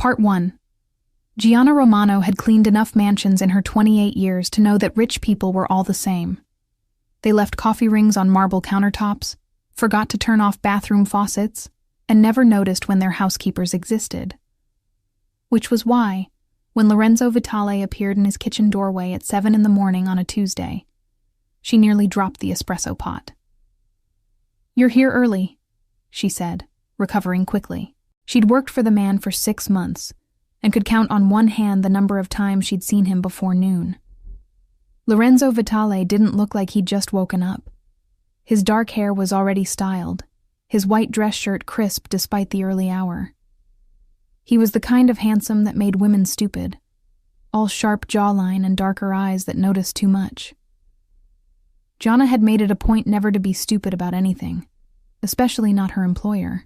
Part 1. Gianna Romano had cleaned enough mansions in her 28 years to know that rich people were all the same. They left coffee rings on marble countertops, forgot to turn off bathroom faucets, and never noticed when their housekeepers existed. Which was why, when Lorenzo Vitale appeared in his kitchen doorway at 7 in the morning on a Tuesday, she nearly dropped the espresso pot. "You're here early," she said, recovering quickly. She'd worked for the man for 6 months, and could count on one hand the number of times she'd seen him before noon. Lorenzo Vitale didn't look like he'd just woken up. His dark hair was already styled, his white dress shirt crisp despite the early hour. He was the kind of handsome that made women stupid, all sharp jawline and darker eyes that noticed too much. Gianna had made it a point never to be stupid about anything, especially not her employer.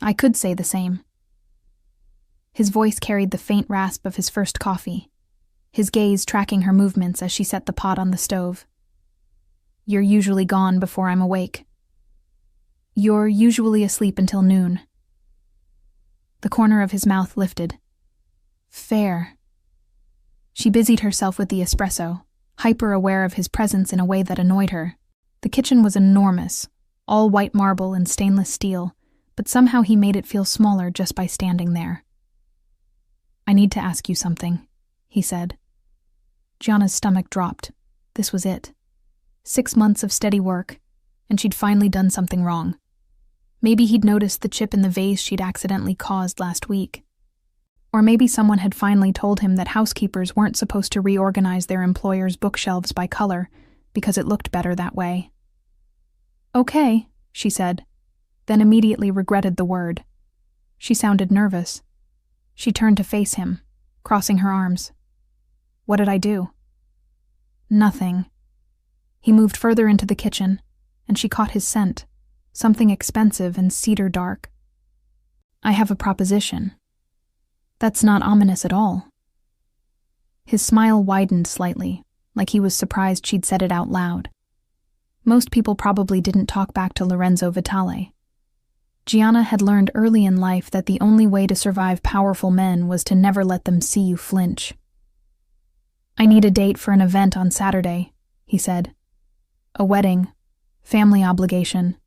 I could say the same. His voice carried the faint rasp of his first coffee, his gaze tracking her movements as she set the pot on the stove. "You're usually gone before I'm awake. You're usually asleep until noon." The corner of his mouth lifted. Fair. She busied herself with the espresso, hyper-aware of his presence in a way that annoyed her. The kitchen was enormous, all white marble and stainless steel, but somehow he made it feel smaller just by standing there. "I need to ask you something," he said. Gianna's stomach dropped. This was it. 6 months of steady work, and she'd finally done something wrong. Maybe he'd noticed the chip in the vase she'd accidentally caused last week. Or maybe someone had finally told him that housekeepers weren't supposed to reorganize their employers' bookshelves by color because it looked better that way. "Okay," she said, then immediately regretted the word. She sounded nervous. She turned to face him, crossing her arms. "What did I do?" "Nothing." He moved further into the kitchen, and she caught his scent, something expensive and cedar dark. "I have a proposition." "That's not ominous at all." His smile widened slightly, like he was surprised she'd said it out loud. Most people probably didn't talk back to Lorenzo Vitale. Gianna had learned early in life that the only way to survive powerful men was to never let them see you flinch. "I need a date for an event on Saturday," he said. "A wedding, family obligation."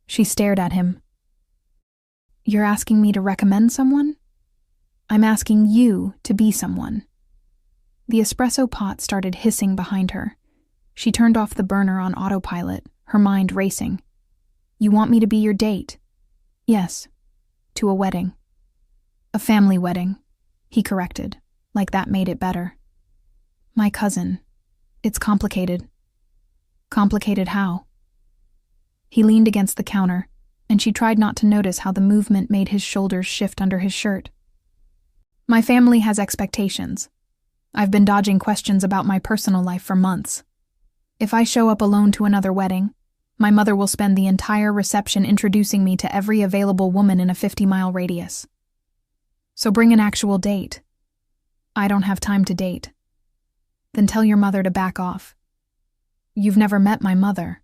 She stared at him. "You're asking me to recommend someone?" "I'm asking you to be someone." The espresso pot started hissing behind her. She turned off the burner on autopilot, her mind racing. "You want me to be your date?" "Yes, to a wedding." "A family wedding," he corrected, like that made it better. "My cousin. It's complicated." "Complicated how?" He leaned against the counter, and she tried not to notice how the movement made his shoulders shift under his shirt. "My family has expectations. I've been dodging questions about my personal life for months. If I show up alone to another wedding, my mother will spend the entire reception introducing me to every available woman in a 50-mile radius. So bring an actual date." "I don't have time to date." "Then tell your mother to back off." "You've never met my mother."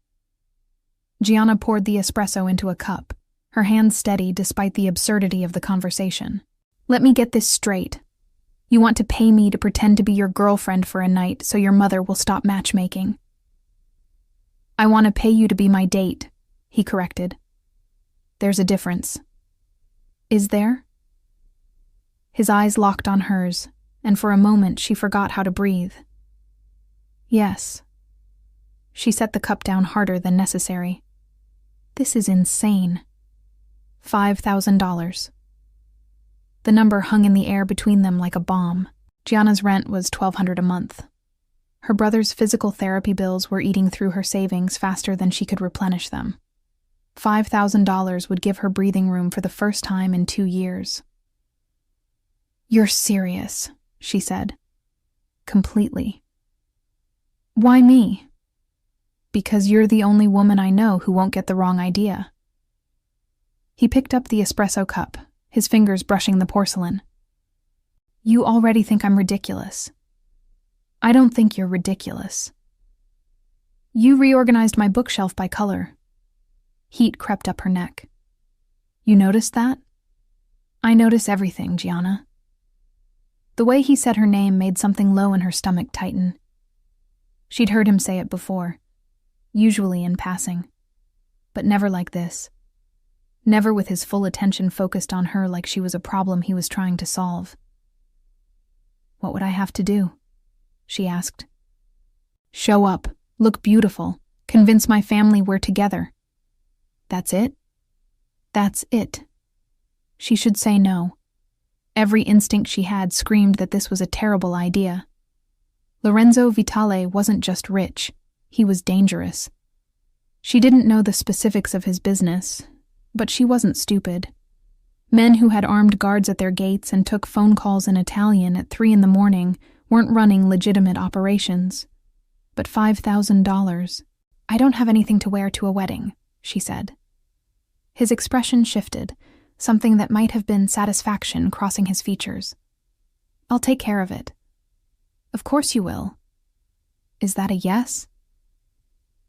Gianna poured the espresso into a cup, her hands steady despite the absurdity of the conversation. "Let me get this straight. You want to pay me to pretend to be your girlfriend for a night so your mother will stop matchmaking." "I want to pay you to be my date," he corrected. "There's a difference." "Is there?" His eyes locked on hers, and for a moment she forgot how to breathe. "Yes." She set the cup down harder than necessary. "This is insane." $5,000. The number hung in the air between them like a bomb. Gianna's rent was $1,200 a month. Her brother's physical therapy bills were eating through her savings faster than she could replenish them. $5,000 would give her breathing room for the first time in 2 years. "You're serious," she said. "Completely." "Why me?" "Because you're the only woman I know who won't get the wrong idea." He picked up the espresso cup, his fingers brushing the porcelain. "You already think I'm ridiculous." "I don't think you're ridiculous." "You reorganized my bookshelf by color." Heat crept up her neck. "You noticed that?" I notice everything, Gianna. The way he said her name made something low in her stomach tighten. She'd heard him say it before, usually in passing, but never like this. Never with his full attention focused on her like she was a problem he was trying to solve. What would I have to do? She asked. Show up, look beautiful, convince my family we're together. That's it? That's it. She should say no. Every instinct she had screamed that this was a terrible idea. Lorenzo Vitale wasn't just rich, he was dangerous. She didn't know the specifics of his business, but she wasn't stupid. Men who had armed guards at their gates and took phone calls in Italian at 3 a.m. weren't running legitimate operations. But $5,000. I don't have anything to wear to a wedding, she said. His expression shifted, something that might have been satisfaction crossing his features. I'll take care of it. Of course you will. Is that a yes?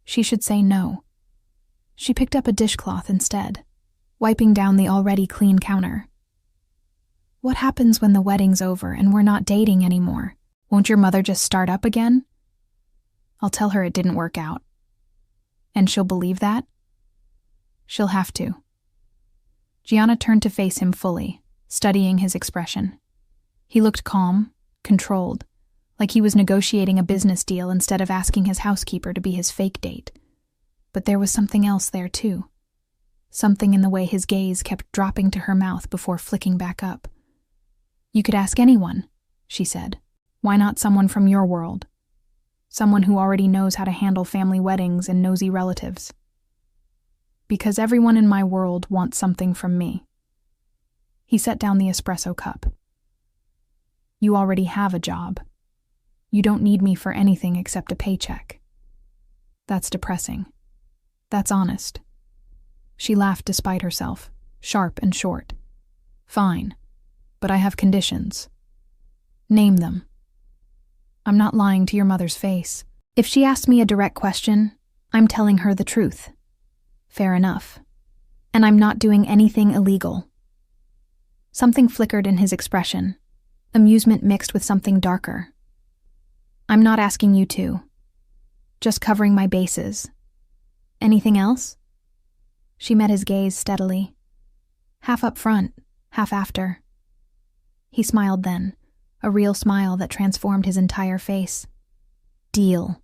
She should say no. She picked up a dishcloth instead, wiping down the already clean counter. What happens when the wedding's over and we're not dating anymore? Won't your mother just start up again? I'll tell her it didn't work out. And she'll believe that? She'll have to. Gianna turned to face him fully, studying his expression. He looked calm, controlled, like he was negotiating a business deal instead of asking his housekeeper to be his fake date. But there was something else there too. Something in the way his gaze kept dropping to her mouth before flicking back up. You could ask anyone, she said. Why not someone from your world? Someone who already knows how to handle family weddings and nosy relatives. Because everyone in my world wants something from me. He set down the espresso cup. You already have a job. You don't need me for anything except a paycheck. That's depressing. That's honest. She laughed despite herself, sharp and short. Fine, but I have conditions. Name them. I'm not lying to your mother's face. If she asks me a direct question, I'm telling her the truth. Fair enough. And I'm not doing anything illegal. Something flickered in his expression, amusement mixed with something darker. I'm not asking you to. Just covering my bases. Anything else? She met his gaze steadily. Half up front, half after. He smiled then, a real smile that transformed his entire face. Deal.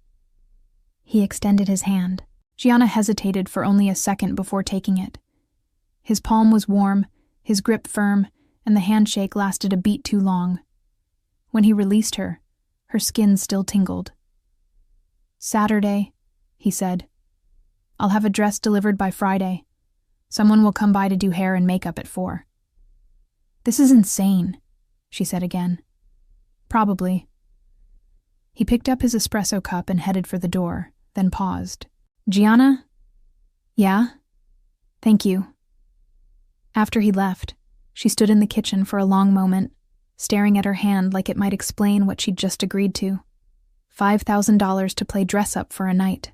He extended his hand. Gianna hesitated for only a second before taking it. His palm was warm, his grip firm, and the handshake lasted a beat too long. When he released her, her skin still tingled. Saturday, he said. I'll have a dress delivered by Friday. Someone will come by to do hair and makeup at 4. This is insane, she said again. Probably. He picked up his espresso cup and headed for the door, then paused. Gianna? Yeah? Thank you. After he left, she stood in the kitchen for a long moment, staring at her hand like it might explain what she'd just agreed to. $5,000 to play dress-up for a night.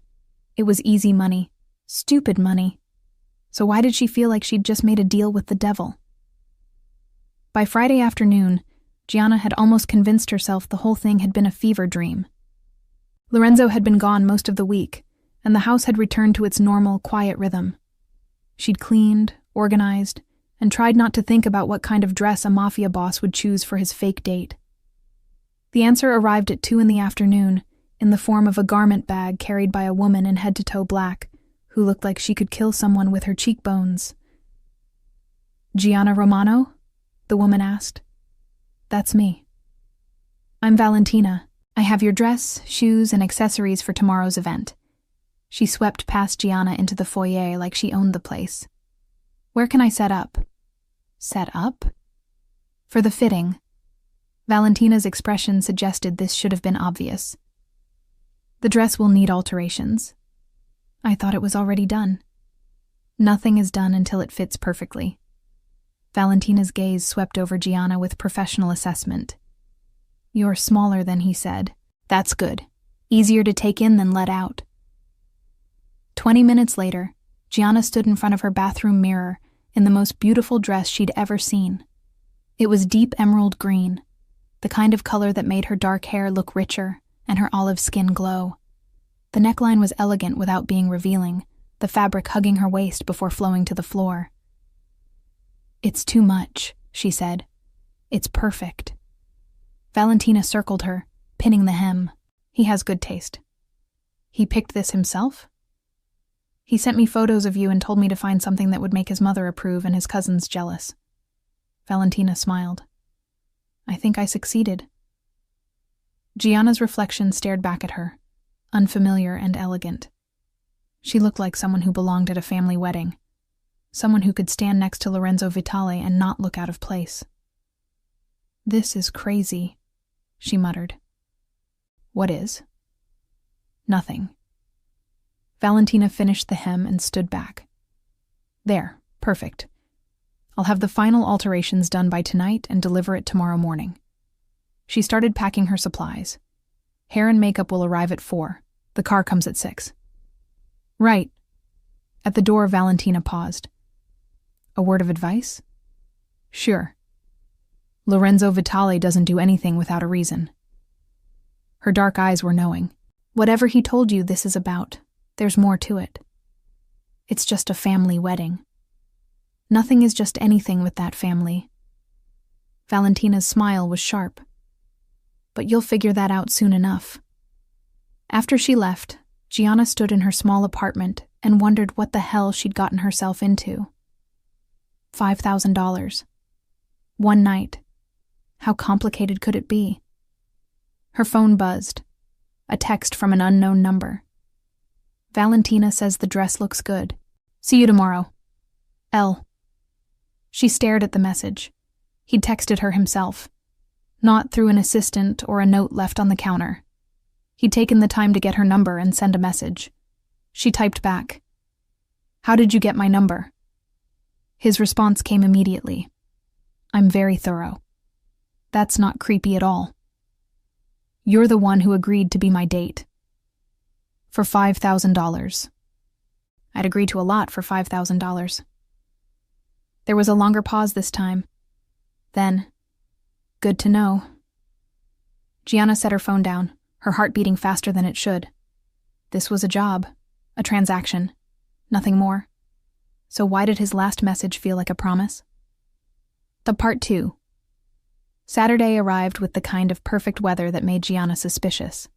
It was easy money. Stupid money. So why did she feel like she'd just made a deal with the devil? By Friday afternoon, Gianna had almost convinced herself the whole thing had been a fever dream. Lorenzo had been gone most of the week, and the house had returned to its normal, quiet rhythm. She'd cleaned, organized, and tried not to think about what kind of dress a Mafia boss would choose for his fake date. The answer arrived at 2 p.m, in the form of a garment bag carried by a woman in head-to-toe black, who looked like she could kill someone with her cheekbones. Gianna Romano? The woman asked. That's me. I'm Valentina. I have your dress, shoes, and accessories for tomorrow's event. She swept past Gianna into the foyer like she owned the place. Where can I set up? Set up? For the fitting. Valentina's expression suggested this should have been obvious. The dress will need alterations. I thought it was already done. Nothing is done until it fits perfectly. Valentina's gaze swept over Gianna with professional assessment. You're smaller than he said. That's good. Easier to take in than let out. 20 minutes later, Gianna stood in front of her bathroom mirror in the most beautiful dress she'd ever seen. It was deep emerald green, the kind of color that made her dark hair look richer and her olive skin glow. The neckline was elegant without being revealing, the fabric hugging her waist before flowing to the floor. "It's too much," she said. "It's perfect." Valentina circled her, pinning the hem. "He has good taste." "He picked this himself?" "He sent me photos of you and told me to find something that would make his mother approve and his cousins jealous." Valentina smiled. "I think I succeeded." Gianna's reflection stared back at her, unfamiliar and elegant. She looked like someone who belonged at a family wedding, someone who could stand next to Lorenzo Vitale and not look out of place. "This is crazy," she muttered. "What is?" "Nothing." Valentina finished the hem and stood back. "There, perfect. I'll have the final alterations done by tonight and deliver it tomorrow morning." She started packing her supplies. "Hair and makeup will arrive at 4. The car comes at 6. "Right." At the door, Valentina paused. "A word of advice?" "Sure." "Lorenzo Vitale doesn't do anything without a reason." Her dark eyes were knowing. "Whatever he told you this is about, there's more to it. It's just a family wedding. Nothing is just anything with that family." Valentina's smile was sharp. "But you'll figure that out soon enough." After she left, Gianna stood in her small apartment and wondered what the hell she'd gotten herself into. $5,000. One night. How complicated could it be? Her phone buzzed. A text from an unknown number. "Valentina says the dress looks good. See you tomorrow. L." She stared at the message. He'd texted her himself. Not through an assistant or a note left on the counter. He'd taken the time to get her number and send a message. She typed back, "How did you get my number?" His response came immediately. "I'm very thorough." "That's not creepy at all. You're the one who agreed to be my date." "For $5,000. I'd agree to a lot for $5,000. There was a longer pause this time. Then, "Good to know." Gianna set her phone down, her heart beating faster than it should. This was a job, a transaction, nothing more. So why did his last message feel like a promise? The Part 2. Saturday arrived with the kind of perfect weather that made Gianna suspicious.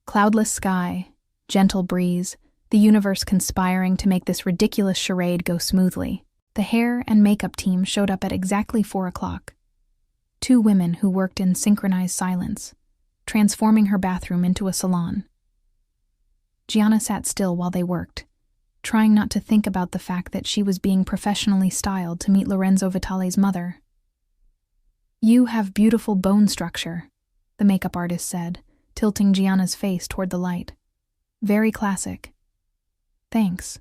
Cloudless sky, gentle breeze, the universe conspiring to make this ridiculous charade go smoothly. The hair and makeup team showed up at exactly 4 o'clock. 2 women who worked in synchronized silence, transforming her bathroom into a salon. Gianna sat still while they worked, trying not to think about the fact that she was being professionally styled to meet Lorenzo Vitale's mother. "You have beautiful bone structure," the makeup artist said, tilting Gianna's face toward the light. "Very classic." "Thanks.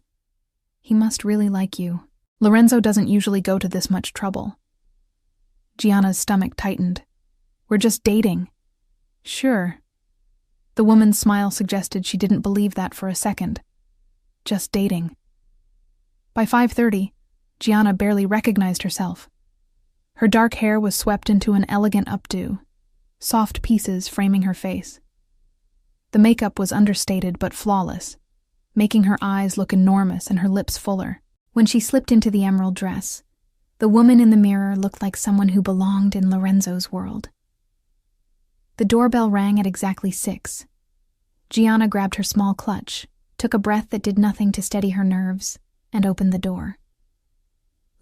He must really like you. Lorenzo doesn't usually go to this much trouble." Gianna's stomach tightened. "We're just dating." "Sure." The woman's smile suggested she didn't believe that for a second. Just dating. By 5:30, Gianna barely recognized herself. Her dark hair was swept into an elegant updo, soft pieces framing her face. The makeup was understated but flawless, making her eyes look enormous and her lips fuller. When she slipped into the emerald dress, the woman in the mirror looked like someone who belonged in Lorenzo's world. The doorbell rang at exactly 6. Gianna grabbed her small clutch, took a breath that did nothing to steady her nerves, and opened the door.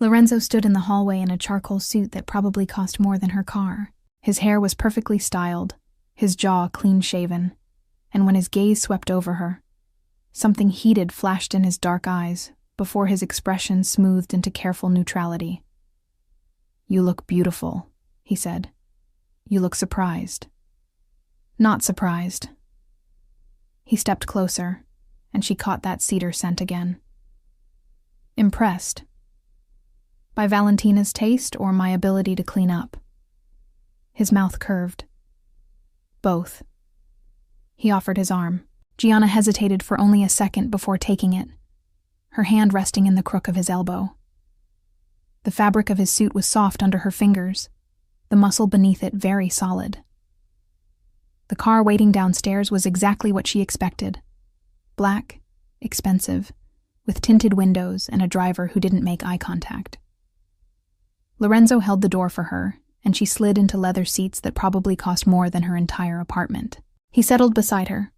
Lorenzo stood in the hallway in a charcoal suit that probably cost more than her car. His hair was perfectly styled, his jaw clean-shaven, and when his gaze swept over her, something heated flashed in his dark eyes before his expression smoothed into careful neutrality. "You look beautiful," he said. "You look surprised." "Not surprised." He stepped closer, and she caught that cedar scent again. "Impressed. By Valentina's taste or my ability to clean up?" His mouth curved. "Both." He offered his arm. Gianna hesitated for only a second before taking it, her hand resting in the crook of his elbow. The fabric of his suit was soft under her fingers, the muscle beneath it very solid. The car waiting downstairs was exactly what she expected. Black, expensive, with tinted windows and a driver who didn't make eye contact. Lorenzo held the door for her, and she slid into leather seats that probably cost more than her entire apartment. He settled beside her,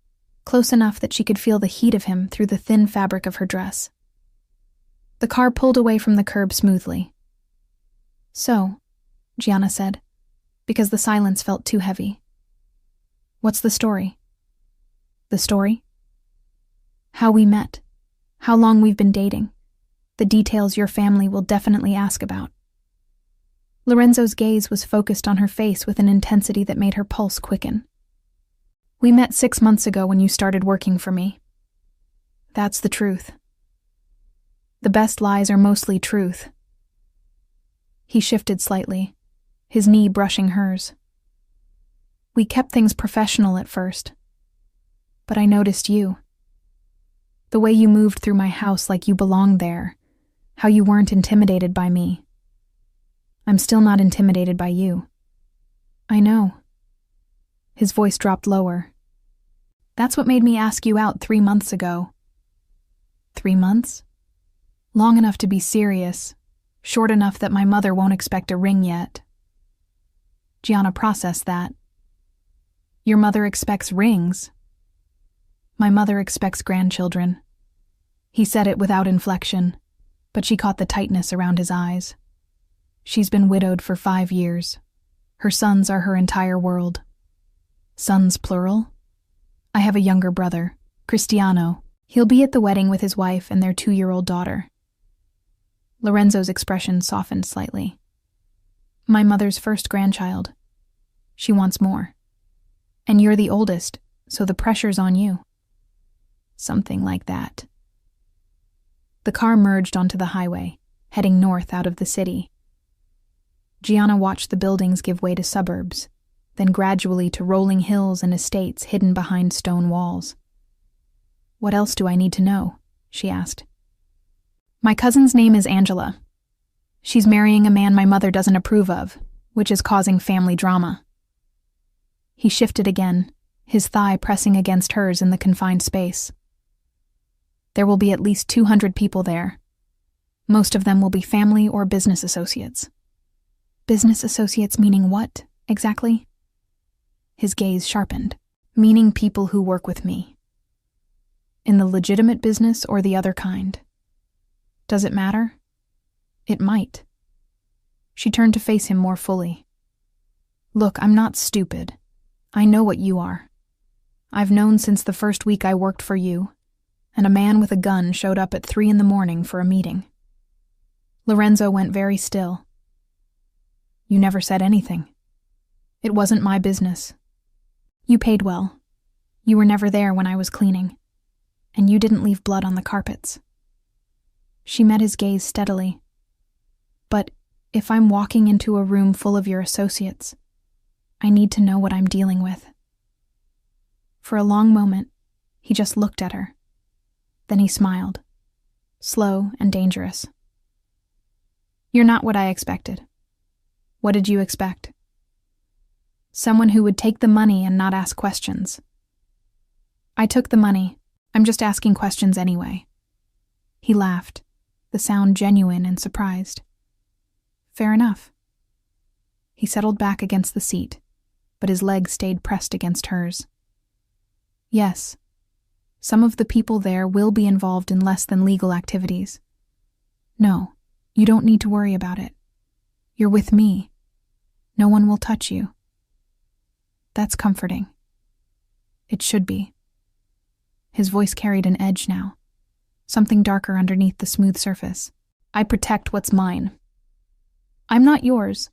close enough that she could feel the heat of him through the thin fabric of her dress. The car pulled away from the curb smoothly. "So," Gianna said, because the silence felt too heavy. "What's the story?" "The story?" "How we met. How long we've been dating. The details your family will definitely ask about." Lorenzo's gaze was focused on her face with an intensity that made her pulse quicken. "We met 6 months ago when you started working for me. That's the truth. The best lies are mostly truth." He shifted slightly, his knee brushing hers. "We kept things professional at first. But I noticed you. The way you moved through my house like you belonged there, how you weren't intimidated by me. I'm still not intimidated by you." "I know." His voice dropped lower. "That's what made me ask you out 3 months ago." 3 months? Long enough to be serious, short enough that my mother won't expect a ring yet. Gianna processed that. "Your mother expects rings?" "My mother expects grandchildren." He said it without inflection, but she caught the tightness around his eyes. "She's been widowed for 5 years. Her sons are her entire world." "Sons plural?" "I have a younger brother, Cristiano. He'll be at the wedding with his wife and their 2-year-old daughter." Lorenzo's expression softened slightly. "My mother's first grandchild. She wants more. And you're the oldest, so the pressure's on you." "Something like that." The car merged onto the highway, heading north out of the city. Gianna watched the buildings give way to suburbs, then gradually to rolling hills and estates hidden behind stone walls. "What else do I need to know?" she asked. "My cousin's name is Angela. She's marrying a man my mother doesn't approve of, which is causing family drama." He shifted again, his thigh pressing against hers in the confined space. "There will be at least 200 people there. Most of them will be family or business associates." "Business associates meaning what, exactly?" His gaze sharpened. "Meaning people who work with me." "In the legitimate business or the other kind?" "Does it matter?" "It might." She turned to face him more fully. "Look, I'm not stupid. I know what you are. I've known since the first week I worked for you, and a man with a gun showed up at 3 a.m. for a meeting." Lorenzo went very still. "You never said anything." "It wasn't my business. You paid well. You were never there when I was cleaning. And you didn't leave blood on the carpets." She met his gaze steadily. "But if I'm walking into a room full of your associates, I need to know what I'm dealing with." For a long moment, he just looked at her. Then he smiled, slow and dangerous. "You're not what I expected. What did you expect?" "Someone who would take the money and not ask questions." "I took the money. I'm just asking questions anyway." He laughed, the sound genuine and surprised. "Fair enough." He settled back against the seat, but his legs stayed pressed against hers. "Yes, some of the people there will be involved in less than legal activities. No, you don't need to worry about it. You're with me. No one will touch you." That's comforting. It should be. His voice carried an edge now, something darker underneath the smooth surface. "I protect what's mine. I'm not yours.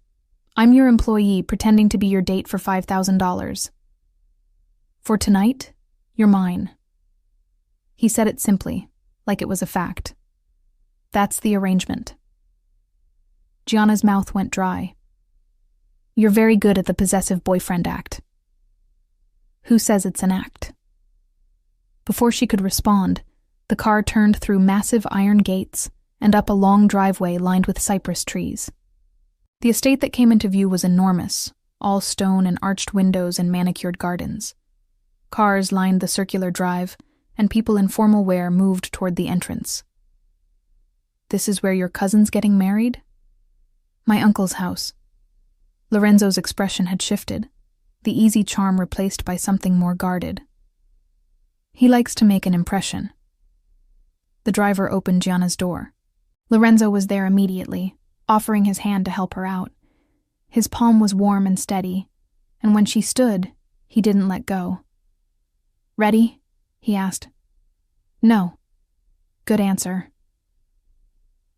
I'm your employee pretending to be your date for $5,000. For tonight, you're mine." He said it simply, like it was a fact. "That's the arrangement." Gianna's mouth went dry. "You're very good at the possessive boyfriend act." "Who says it's an act?" Before she could respond, the car turned through massive iron gates and up a long driveway lined with cypress trees. The estate that came into view was enormous, all stone and arched windows and manicured gardens. Cars lined the circular drive, and people in formal wear moved toward the entrance. "This is where your cousin's getting married?" "My uncle's house." Lorenzo's expression had shifted, the easy charm replaced by something more guarded. "He likes to make an impression." The driver opened Gianna's door. Lorenzo was there immediately, offering his hand to help her out. His palm was warm and steady, and when she stood, he didn't let go. "Ready?" he asked. "No." "Good answer."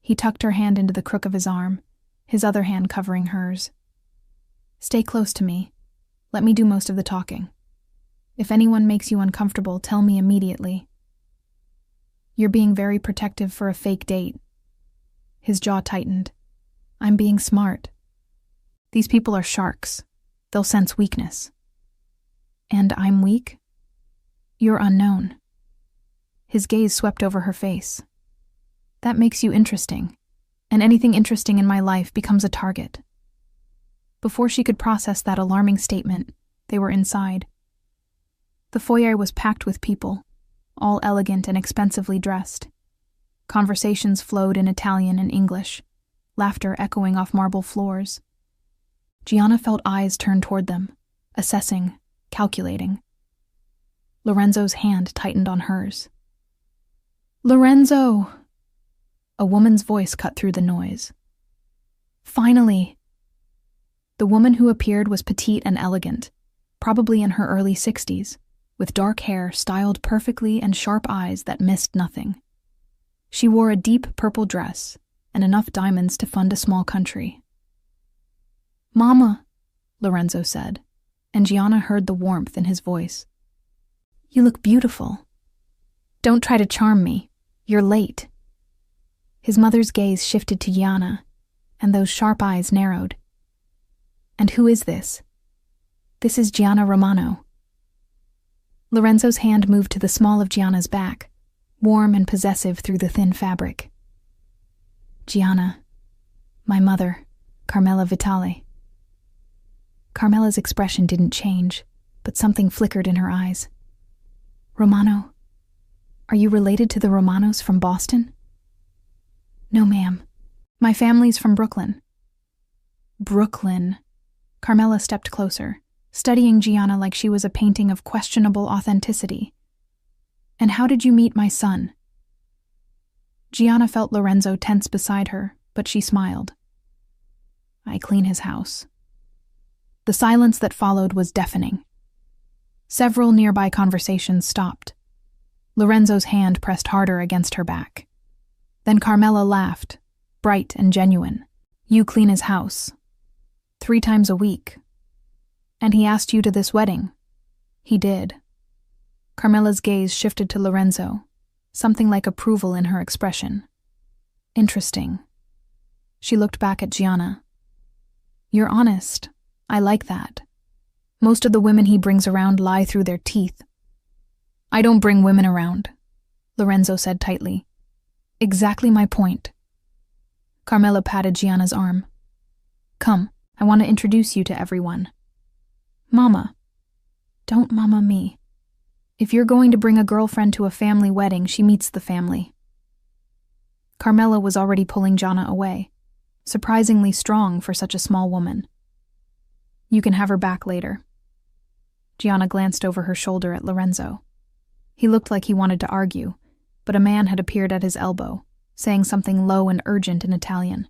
He tucked her hand into the crook of his arm, his other hand covering hers. "Stay close to me. Let me do most of the talking. If anyone makes you uncomfortable, tell me immediately." "You're being very protective for a fake date." His jaw tightened. "I'm being smart. These people are sharks. They'll sense weakness." "And I'm weak?" "You're unknown." His gaze swept over her face. "That makes you interesting, and anything interesting in my life becomes a target." Before she could process that alarming statement, they were inside. The foyer was packed with people, all elegant and expensively dressed. Conversations flowed in Italian and English, laughter echoing off marble floors. Gianna felt eyes turn toward them, assessing, calculating. Lorenzo's hand tightened on hers. "Lorenzo!" A woman's voice cut through the noise. "Finally!" The woman who appeared was petite and elegant, probably in her early 60s, with dark hair styled perfectly and sharp eyes that missed nothing. She wore a deep purple dress and enough diamonds to fund a small country. "Mama," Lorenzo said, and Gianna heard the warmth in his voice. "You look beautiful. Don't try to charm me. You're late." His mother's gaze shifted to Gianna, and those sharp eyes narrowed. "And who is this?" "This is Gianna Romano." Lorenzo's hand moved to the small of Gianna's back, warm and possessive through the thin fabric. "Gianna, my mother, Carmela Vitale." Carmela's expression didn't change, but something flickered in her eyes. "Romano, are you related to the Romanos from Boston?" "No, ma'am. My family's from Brooklyn." "Brooklyn." Carmela stepped closer, studying Gianna like she was a painting of questionable authenticity. "And how did you meet my son?" Gianna felt Lorenzo tense beside her, but she smiled. "I clean his house." The silence that followed was deafening. Several nearby conversations stopped. Lorenzo's hand pressed harder against her back. Then Carmela laughed, bright and genuine. "You clean his house. 3 times a week. And he asked you to this wedding." "He did." Carmela's gaze shifted to Lorenzo, something like approval in her expression. "Interesting." She looked back at Gianna. "You're honest. I like that. Most of the women he brings around lie through their teeth." "I don't bring women around," Lorenzo said tightly. "Exactly my point." Carmela patted Gianna's arm. "Come, I want to introduce you to everyone." "Mama." "Don't mama me. If you're going to bring a girlfriend to a family wedding, she meets the family." Carmela was already pulling Gianna away, surprisingly strong for such a small woman. "You can have her back later." Gianna glanced over her shoulder at Lorenzo. He looked like he wanted to argue, but a man had appeared at his elbow, saying something low and urgent in Italian.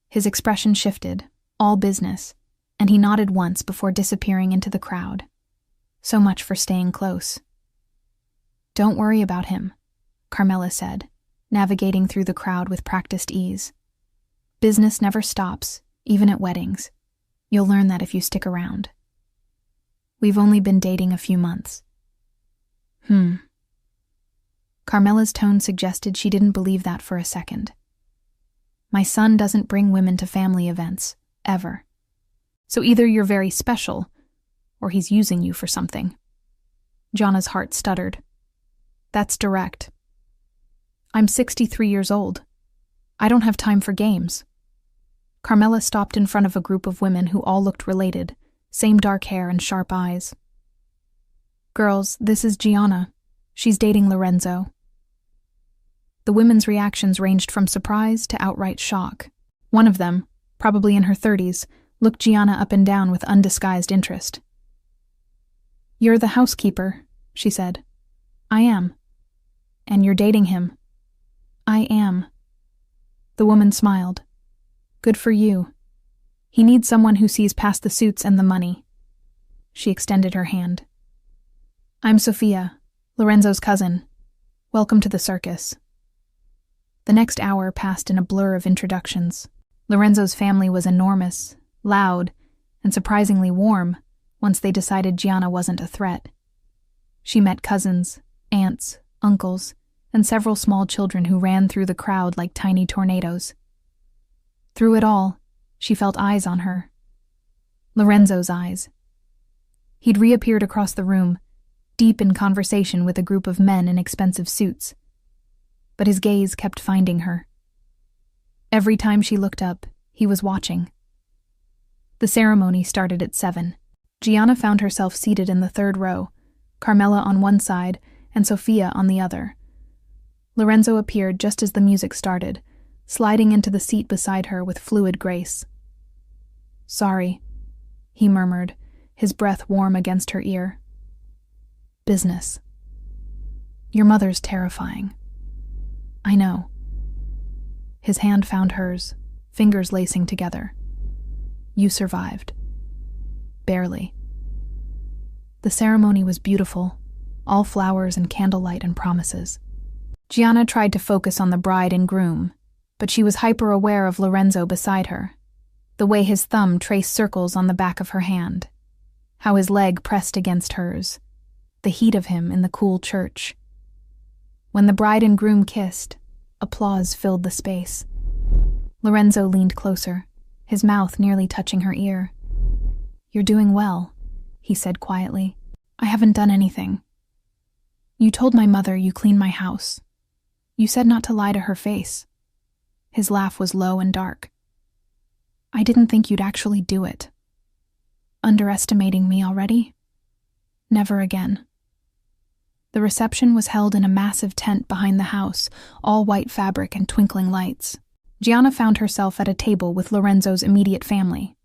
His expression shifted, all business, and he nodded once before disappearing into the crowd. So much for staying close. "Don't worry about him," Carmela said, navigating through the crowd with practiced ease. "Business never stops, even at weddings. You'll learn that if you stick around. We've only been dating a few months." Carmela's tone suggested she didn't believe that for a second. "My son doesn't bring women to family events, ever. So either you're very special, or he's using you for something." Gianna's heart stuttered. "That's direct." "I'm 63 years old. I don't have time for games. Carmela stopped in front of a group of women who all looked related, same dark hair and sharp eyes. Girls, this is Gianna. She's dating Lorenzo. The women's reactions ranged from surprise to outright shock. One of them, probably in her 30s, looked Gianna up and down with undisguised interest. You're the housekeeper, she said. I am. And you're dating him. I am. The woman smiled. Good for you. He needs someone who sees past the suits and the money. She extended her hand. I'm Sophia, Lorenzo's cousin. Welcome to the circus. The next hour passed in a blur of introductions. Lorenzo's family was enormous, loud, and surprisingly warm once they decided Gianna wasn't a threat. She met cousins, aunts, uncles, and several small children who ran through the crowd like tiny tornadoes. Through it all, she felt eyes on her. Lorenzo's eyes. He'd reappeared across the room, deep in conversation with a group of men in expensive suits. But his gaze kept finding her. Every time she looked up, he was watching. The ceremony started at 7. Gianna found herself seated in the third row, Carmela on one side and Sophia on the other. Lorenzo appeared just as the music started, sliding into the seat beside her with fluid grace. Sorry, he murmured, his breath warm against her ear. Business. Your mother's terrifying. I know. His hand found hers, fingers lacing together. You survived. Barely. The ceremony was beautiful, all flowers and candlelight and promises. Gianna tried to focus on the bride and groom, but she was hyper-aware of Lorenzo beside her, the way his thumb traced circles on the back of her hand, how his leg pressed against hers, the heat of him in the cool church. When the bride and groom kissed, applause filled the space. Lorenzo leaned closer, his mouth nearly touching her ear. You're doing well, he said quietly. I haven't done anything. You told my mother you cleaned my house. You said not to lie to her face. His laugh was low and dark. I didn't think you'd actually do it. Underestimating me already? Never again. The reception was held in a massive tent behind the house, all white fabric and twinkling lights. Gianna found herself at a table with Lorenzo's immediate family.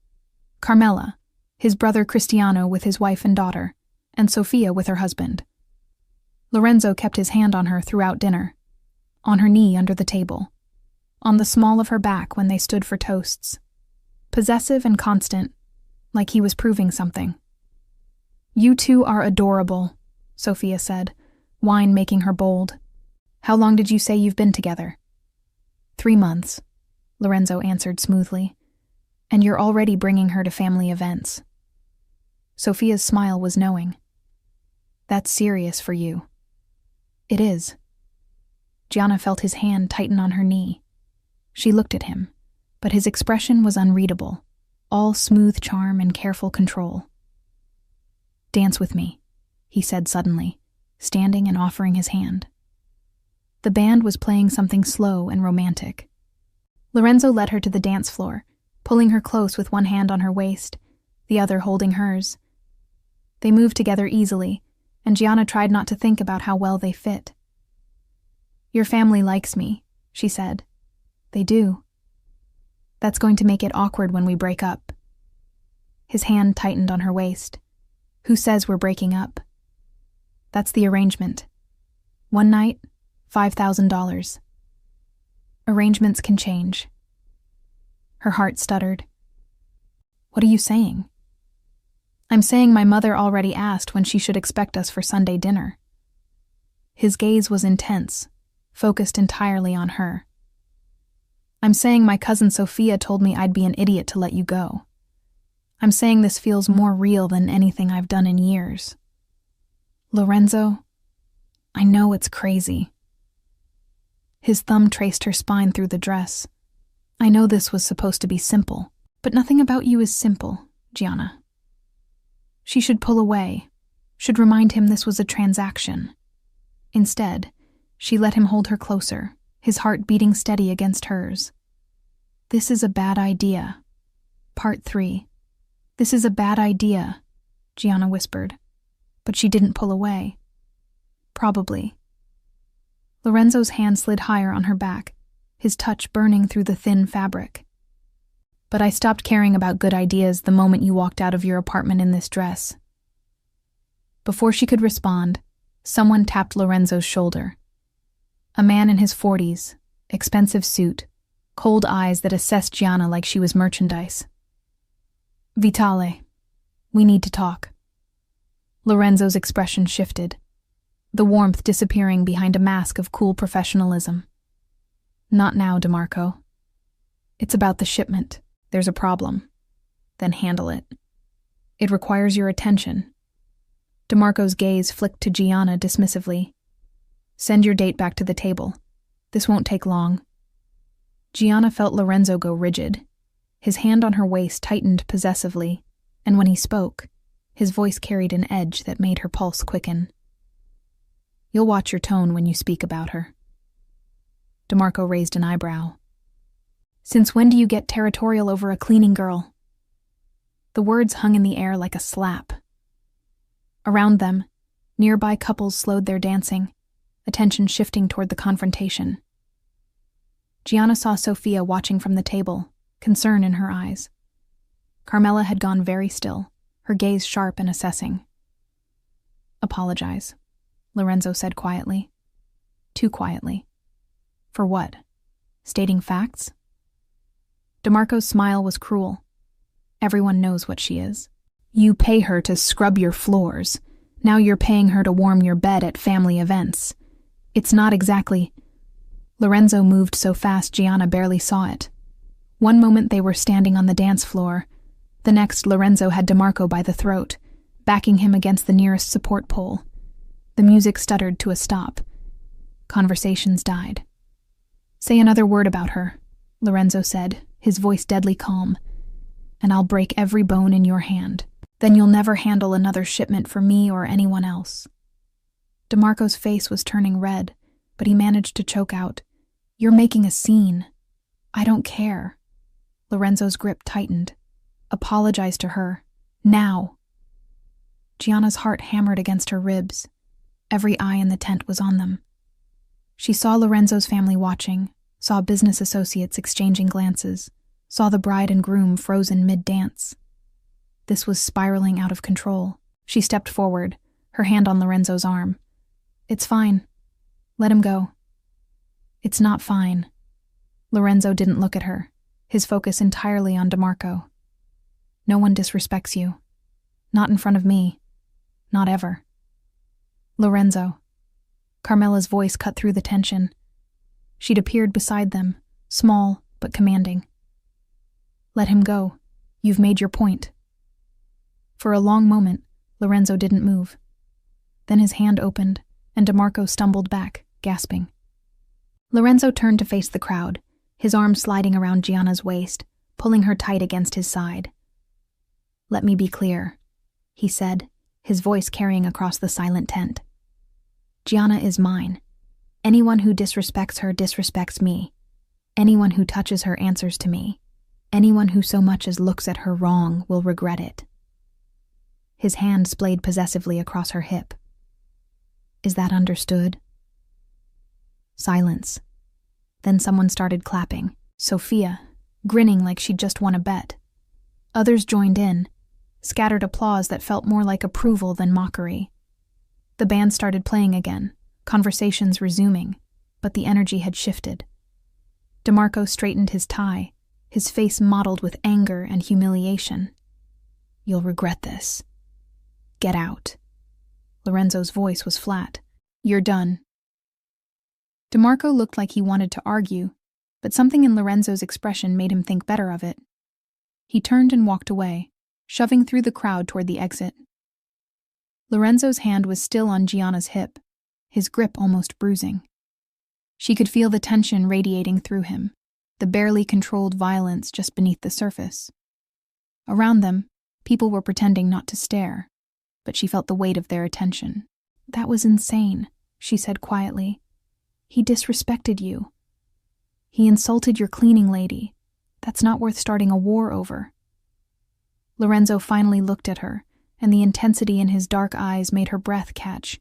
Carmela, his brother Cristiano with his wife and daughter, and Sophia with her husband. Lorenzo kept his hand on her throughout dinner, on her knee under the table, on the small of her back when they stood for toasts. Possessive and constant, like he was proving something. You two are adorable, Sophia said, wine making her bold. How long did you say you've been together? 3 months, Lorenzo answered smoothly. And you're already bringing her to family events. Sophia's smile was knowing. That's serious for you. It is. Gianna felt his hand tighten on her knee. She looked at him, but his expression was unreadable, all smooth charm and careful control. Dance with me, he said suddenly, standing and offering his hand. The band was playing something slow and romantic. Lorenzo led her to the dance floor, pulling her close with one hand on her waist, the other holding hers. They moved together easily, and Gianna tried not to think about how well they fit. Your family likes me, she said. They do. That's going to make it awkward when we break up. His hand tightened on her waist. Who says we're breaking up? That's the arrangement. One night, $5,000. Arrangements can change. Her heart stuttered. What are you saying? I'm saying my mother already asked when she should expect us for Sunday dinner. His gaze was intense, focused entirely on her. I'm saying my cousin Sophia told me I'd be an idiot to let you go. I'm saying this feels more real than anything I've done in years. Lorenzo, I know it's crazy. His thumb traced her spine through the dress. I know this was supposed to be simple, but nothing about you is simple, Gianna. She should pull away, should remind him this was a transaction. Instead, she let him hold her closer, his heart beating steady against hers. "This is a bad idea." Part 3. "This is a bad idea," Gianna whispered, but she didn't pull away. "Probably." Lorenzo's hand slid higher on her back, his touch burning through the thin fabric. "But I stopped caring about good ideas the moment you walked out of your apartment in this dress." Before she could respond, someone tapped Lorenzo's shoulder. A man in his 40s, expensive suit, cold eyes that assessed Gianna like she was merchandise. "Vitale, we need to talk." Lorenzo's expression shifted, the warmth disappearing behind a mask of cool professionalism. "Not now, DeMarco. It's about the shipment. There's a problem. Then handle it. It requires your attention." DeMarco's gaze flicked to Gianna dismissively. "Send your date back to the table. This won't take long." Gianna felt Lorenzo go rigid. His hand on her waist tightened possessively, and when he spoke, his voice carried an edge that made her pulse quicken. "You'll watch your tone when you speak about her." DeMarco raised an eyebrow. "Since when do you get territorial over a cleaning girl?" The words hung in the air like a slap. Around them, nearby couples slowed their dancing, attention shifting toward the confrontation. Gianna saw Sophia watching from the table, concern in her eyes. Carmela had gone very still, her gaze sharp and assessing. "Apologize," Lorenzo said quietly. Too quietly. "For what? Stating facts?" DeMarco's smile was cruel. "Everyone knows what she is. You pay her to scrub your floors. Now you're paying her to warm your bed at family events. It's not exactly—" Lorenzo moved so fast Gianna barely saw it. One moment they were standing on the dance floor. The next, Lorenzo had DeMarco by the throat, backing him against the nearest support pole. The music stuttered to a stop. Conversations died. "Say another word about her," Lorenzo said, his voice deadly calm, "and I'll break every bone in your hand. Then you'll never handle another shipment for me or anyone else." DeMarco's face was turning red, but he managed to choke out, "You're making a scene." "I don't care." Lorenzo's grip tightened. "Apologize to her. Now." Gianna's heart hammered against her ribs. Every eye in the tent was on them. She saw Lorenzo's family watching, saw business associates exchanging glances, saw the bride and groom frozen mid-dance. This was spiraling out of control. She stepped forward, her hand on Lorenzo's arm. "It's fine. Let him go." "It's not fine." Lorenzo didn't look at her, his focus entirely on DeMarco. "No one disrespects you. Not in front of me. Not ever." "Lorenzo." Carmela's voice cut through the tension. She'd appeared beside them, small but commanding. "Let him go. You've made your point." For a long moment, Lorenzo didn't move. Then his hand opened, and DeMarco stumbled back, gasping. Lorenzo turned to face the crowd, his arm sliding around Gianna's waist, pulling her tight against his side. "Let me be clear," he said, his voice carrying across the silent tent. "Gianna is mine. Anyone who disrespects her disrespects me. Anyone who touches her answers to me. Anyone who so much as looks at her wrong will regret it." His hand splayed possessively across her hip. "Is that understood?" Silence. Then someone started clapping. Sophia, grinning like she'd just won a bet. Others joined in, scattered applause that felt more like approval than mockery. The band started playing again, conversations resuming, but the energy had shifted. DeMarco straightened his tie, his face mottled with anger and humiliation. "You'll regret this. Get out." Lorenzo's voice was flat. "You're done." DeMarco looked like he wanted to argue, but something in Lorenzo's expression made him think better of it. He turned and walked away, shoving through the crowd toward the exit. Lorenzo's hand was still on Gianna's hip, his grip almost bruising. She could feel the tension radiating through him, the barely controlled violence just beneath the surface. Around them, people were pretending not to stare, but she felt the weight of their attention. "That was insane," she said quietly. "He disrespected you. He insulted your cleaning lady. That's not worth starting a war over. Lorenzo finally looked at her, and the intensity in his dark eyes made her breath catch.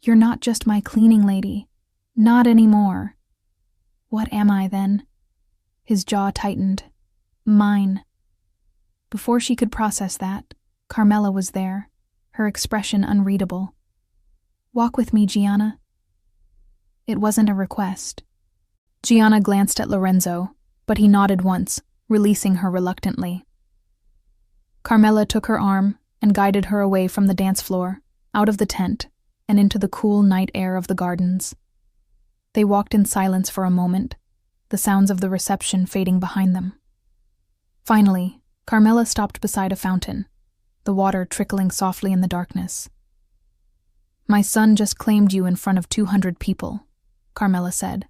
You're not just my cleaning lady. Not anymore. What am I, then? His jaw tightened. Mine. Before she could process that, Carmela was there, her expression unreadable. Walk with me, Gianna. It wasn't a request. Gianna glanced at Lorenzo, but he nodded once, releasing her reluctantly. Carmela took her arm and guided her away from the dance floor, out of the tent, and into the cool night air of the gardens. They walked in silence for a moment, the sounds of the reception fading behind them. Finally, Carmela stopped beside a fountain, the water trickling softly in the darkness. My son just claimed you in front of 200 people, Carmela said.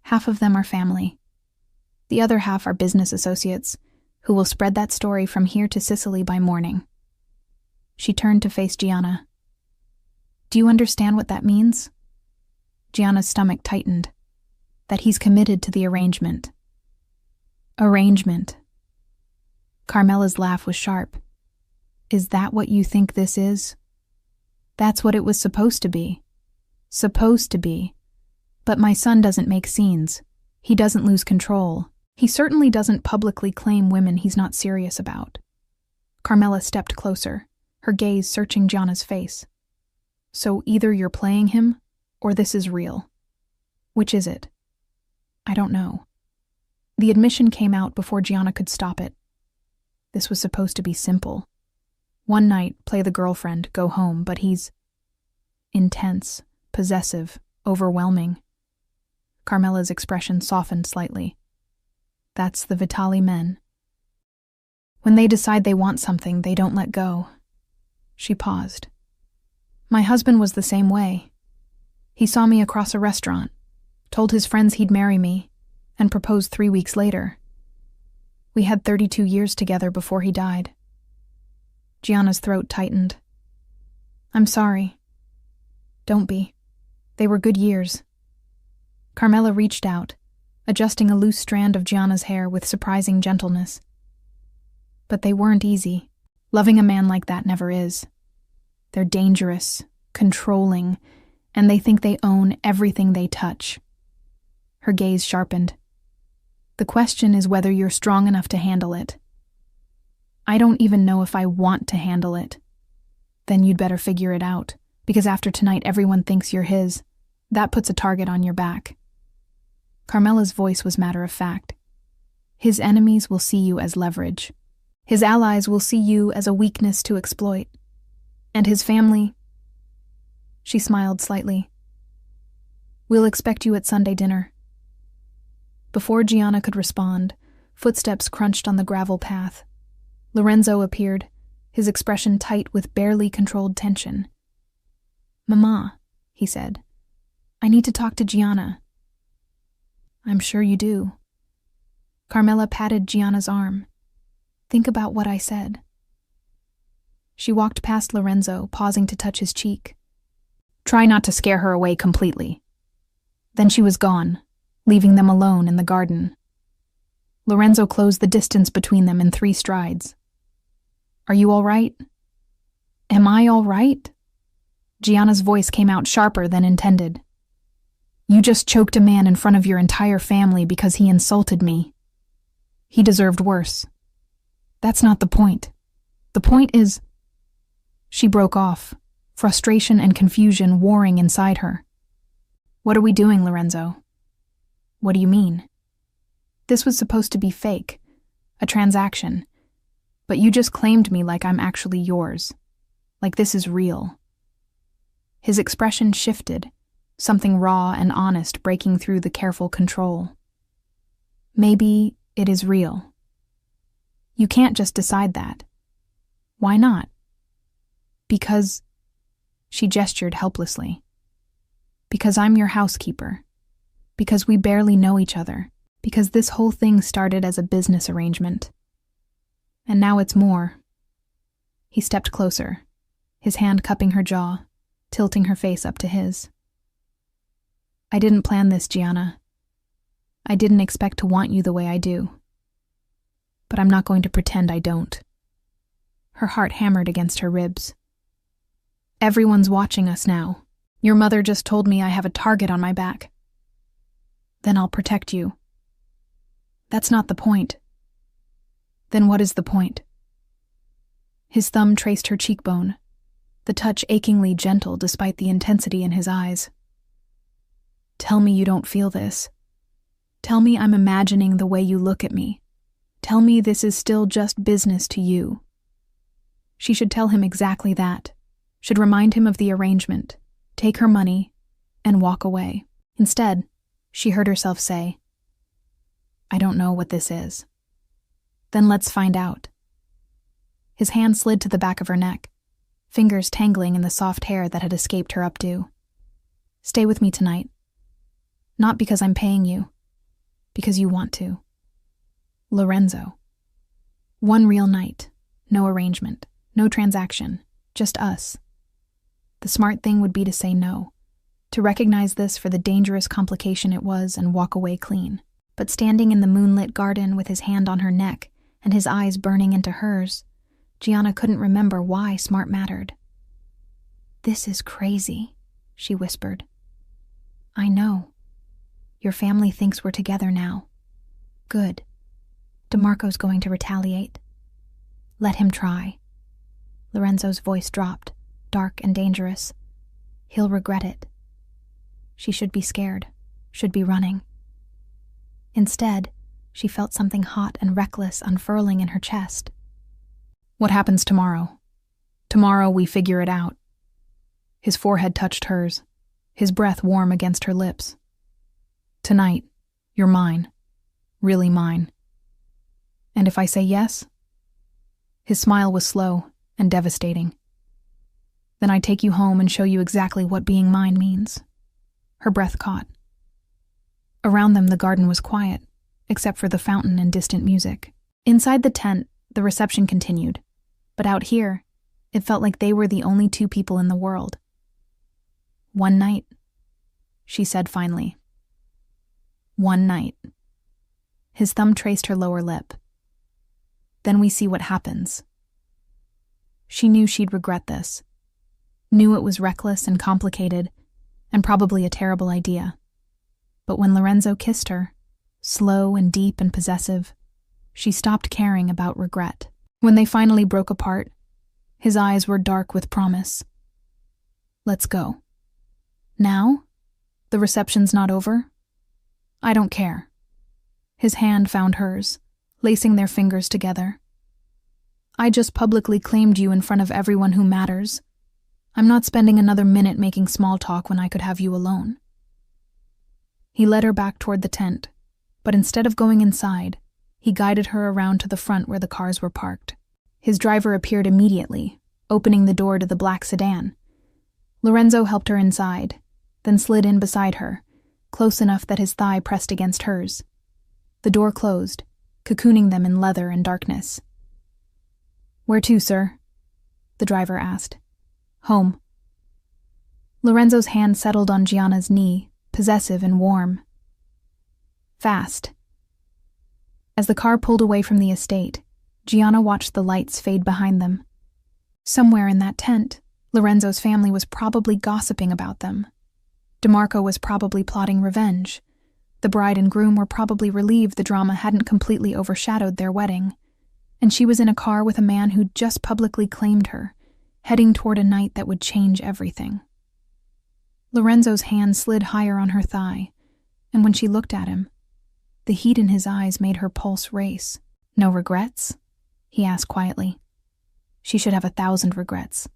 Half of them are family. The other half are business associates, who will spread that story from here to Sicily by morning. She turned to face Gianna. Do you understand what that means? Gianna's stomach tightened. That he's committed to the arrangement. Arrangement. Carmela's laugh was sharp. Is that what you think this is? That's what it was supposed to be. Supposed to be. But my son doesn't make scenes. He doesn't lose control. He certainly doesn't publicly claim women he's not serious about. Carmela stepped closer, her gaze searching Gianna's face. So either you're playing him, or this is real. Which is it? I don't know. The admission came out before Gianna could stop it. This was supposed to be simple. One night, play the girlfriend, go home, but he's intense, possessive, overwhelming. Carmela's expression softened slightly. That's the Vitali men. When they decide they want something, they don't let go. She paused. My husband was the same way. He saw me across a restaurant, told his friends he'd marry me, and proposed 3 weeks later. We had 32 years together before he died. Gianna's throat tightened. I'm sorry. Don't be. They were good years. Carmela reached out, adjusting a loose strand of Gianna's hair with surprising gentleness. But they weren't easy. Loving a man like that never is. They're dangerous, controlling, and they think they own everything they touch. Her gaze sharpened. The question is whether you're strong enough to handle it. I don't even know if I want to handle it. Then you'd better figure it out, because after tonight everyone thinks you're his. That puts a target on your back. Carmela's voice was matter of fact. His enemies will see you as leverage. His allies will see you as a weakness to exploit. And his family... She smiled slightly. We'll expect you at Sunday dinner. Before Gianna could respond, footsteps crunched on the gravel path. Lorenzo appeared, his expression tight with barely controlled tension. Mama, he said, I need to talk to Gianna. I'm sure you do. Carmela patted Gianna's arm. Think about what I said. She walked past Lorenzo, pausing to touch his cheek. Try not to scare her away completely. Then she was gone, leaving them alone in the garden. Lorenzo closed the distance between them in 3 strides. Are you all right? Am I all right? Gianna's voice came out sharper than intended. You just choked a man in front of your entire family because he insulted me. He deserved worse. That's not the point. The point is... She broke off, frustration and confusion warring inside her. What are we doing, Lorenzo? What do you mean? This was supposed to be fake, a transaction, but you just claimed me like I'm actually yours, like this is real. His expression shifted, something raw and honest breaking through the careful control. Maybe it is real. You can't just decide that. Why not? Because... She gestured helplessly. Because I'm your housekeeper. Because we barely know each other. Because this whole thing started as a business arrangement. And now it's more. He stepped closer, his hand cupping her jaw, tilting her face up to his. I didn't plan this, Gianna. I didn't expect to want you the way I do. But I'm not going to pretend I don't." Her heart hammered against her ribs. "Everyone's watching us now. Your mother just told me I have a target on my back. Then I'll protect you." "That's not the point." "Then what is the point?" His thumb traced her cheekbone, the touch achingly gentle despite the intensity in his eyes. "Tell me you don't feel this. Tell me I'm imagining the way you look at me. Tell me this is still just business to you." She should tell him exactly that, should remind him of the arrangement, take her money, and walk away. Instead, she heard herself say, "I don't know what this is." "Then let's find out." His hand slid to the back of her neck, fingers tangling in the soft hair that had escaped her updo. "Stay with me tonight. Not because I'm paying you, because you want to. Lorenzo. One real night, no arrangement, no transaction, just us." The smart thing would be to say no, to recognize this for the dangerous complication it was and walk away clean. But standing in the moonlit garden with his hand on her neck and his eyes burning into hers, Gianna couldn't remember why smart mattered. "This is crazy," she whispered. "I know. Your family thinks we're together now. Good. DeMarco's going to retaliate. Let him try." Lorenzo's voice dropped, dark and dangerous. "He'll regret it." She should be scared, should be running. Instead, she felt something hot and reckless unfurling in her chest. "What happens tomorrow? Tomorrow we figure it out." His forehead touched hers, his breath warm against her lips. "Tonight, you're mine. Really mine. And if I say yes?" His smile was slow and devastating. "Then I take you home and show you exactly what being mine means." Her breath caught. Around them the garden was quiet, except for the fountain and distant music. Inside the tent, the reception continued, but out here, it felt like they were the only two people in the world. "One night," she said finally. "One night." His thumb traced her lower lip. "Then we see what happens." She knew she'd regret this, knew it was reckless and complicated, and probably a terrible idea. But when Lorenzo kissed her, slow and deep and possessive, she stopped caring about regret. When they finally broke apart, his eyes were dark with promise. "Let's go." "Now? The reception's not over?" "I don't care." His hand found hers, lacing their fingers together. "I just publicly claimed you in front of everyone who matters. I'm not spending another minute making small talk when I could have you alone." He led her back toward the tent, but instead of going inside, he guided her around to the front where the cars were parked. His driver appeared immediately, opening the door to the black sedan. Lorenzo helped her inside, then slid in beside her, close enough that his thigh pressed against hers. The door closed, cocooning them in leather and darkness. "Where to, sir?" the driver asked. "Home." Lorenzo's hand settled on Gianna's knee, possessive and warm. "Fast." As the car pulled away from the estate, Gianna watched the lights fade behind them. Somewhere in that tent, Lorenzo's family was probably gossiping about them. DeMarco was probably plotting revenge. The bride and groom were probably relieved the drama hadn't completely overshadowed their wedding. And she was in a car with a man who'd just publicly claimed her, heading toward a night that would change everything. Lorenzo's hand slid higher on her thigh, and when she looked at him, the heat in his eyes made her pulse race. "No regrets?" he asked quietly. She should have 1,000 regrets.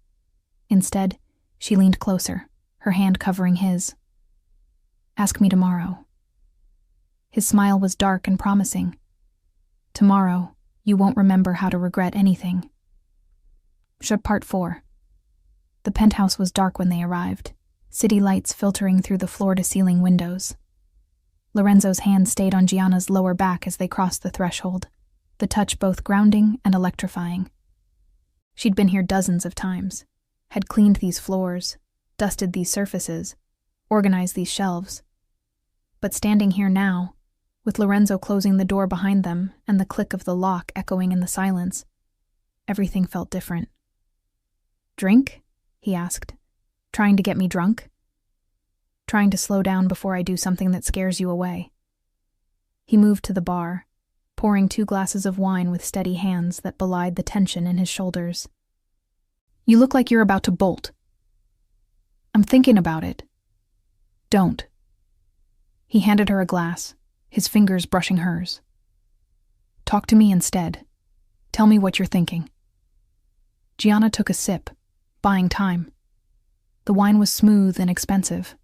Instead, she leaned closer, her hand covering his. "Ask me tomorrow." His smile was dark and promising. "Tomorrow, you won't remember how to regret anything." Part 4. The penthouse was dark when they arrived, city lights filtering through the floor-to-ceiling windows. Lorenzo's hand stayed on Gianna's lower back as they crossed the threshold, the touch both grounding and electrifying. She'd been here dozens of times, had cleaned these floors, dusted these surfaces, organized these shelves. But standing here now, with Lorenzo closing the door behind them and the click of the lock echoing in the silence, everything felt different. "Drink?" he asked. "Trying to get me drunk?" "Trying to slow down before I do something that scares you away." He moved to the bar, pouring 2 glasses of wine with steady hands that belied the tension in his shoulders. "You look like you're about to bolt." "I'm thinking about it." "Don't." He handed her a glass, his fingers brushing hers. "Talk to me instead. Tell me what you're thinking." Gianna took a sip, buying time. The wine was smooth and expensive,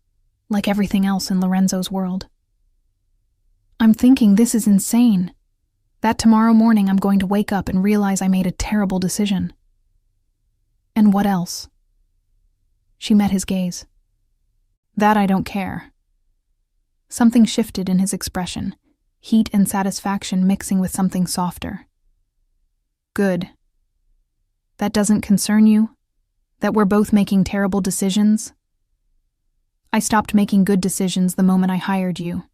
like everything else in Lorenzo's world. "I'm thinking this is insane. That tomorrow morning I'm going to wake up and realize I made a terrible decision." "And what else?" She met his gaze. "That I don't care." Something shifted in his expression, heat and satisfaction mixing with something softer. "Good. That doesn't concern you? That we're both making terrible decisions?" "I stopped making good decisions the moment I hired you."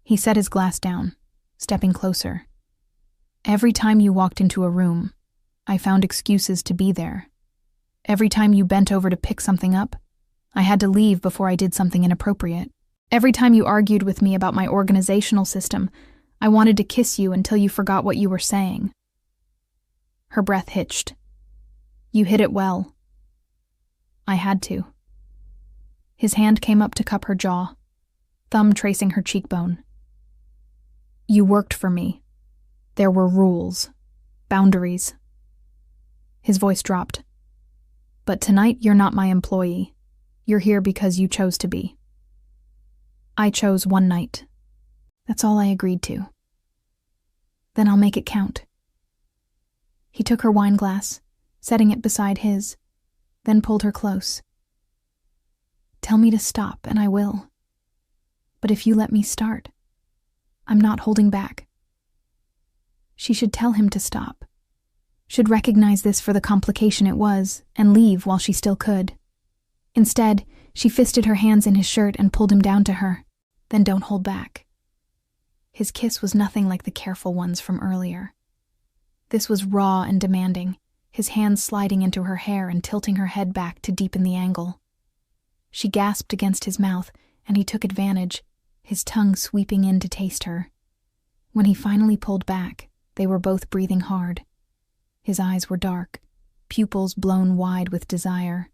He set his glass down, stepping closer. "Every time you walked into a room, I found excuses to be there. Every time you bent over to pick something up, I had to leave before I did something inappropriate. Every time you argued with me about my organizational system, I wanted to kiss you until you forgot what you were saying." Her breath hitched. "You hit it well." "I had to." His hand came up to cup her jaw, thumb tracing her cheekbone. "You worked for me. There were rules, boundaries." His voice dropped. "But tonight you're not my employee. You're here because you chose to be." "I chose one night. That's all I agreed to." "Then I'll make it count." He took her wine glass, setting it beside his, then pulled her close. "Tell me to stop and I will. But if you let me start, I'm not holding back." She should tell him to stop, should recognize this for the complication it was, and leave while she still could. Instead, she fisted her hands in his shirt and pulled him down to her. "Then don't hold back." His kiss was nothing like the careful ones from earlier. This was raw and demanding, his hands sliding into her hair and tilting her head back to deepen the angle. She gasped against his mouth, and he took advantage, his tongue sweeping in to taste her. When he finally pulled back, they were both breathing hard. His eyes were dark, pupils blown wide with desire.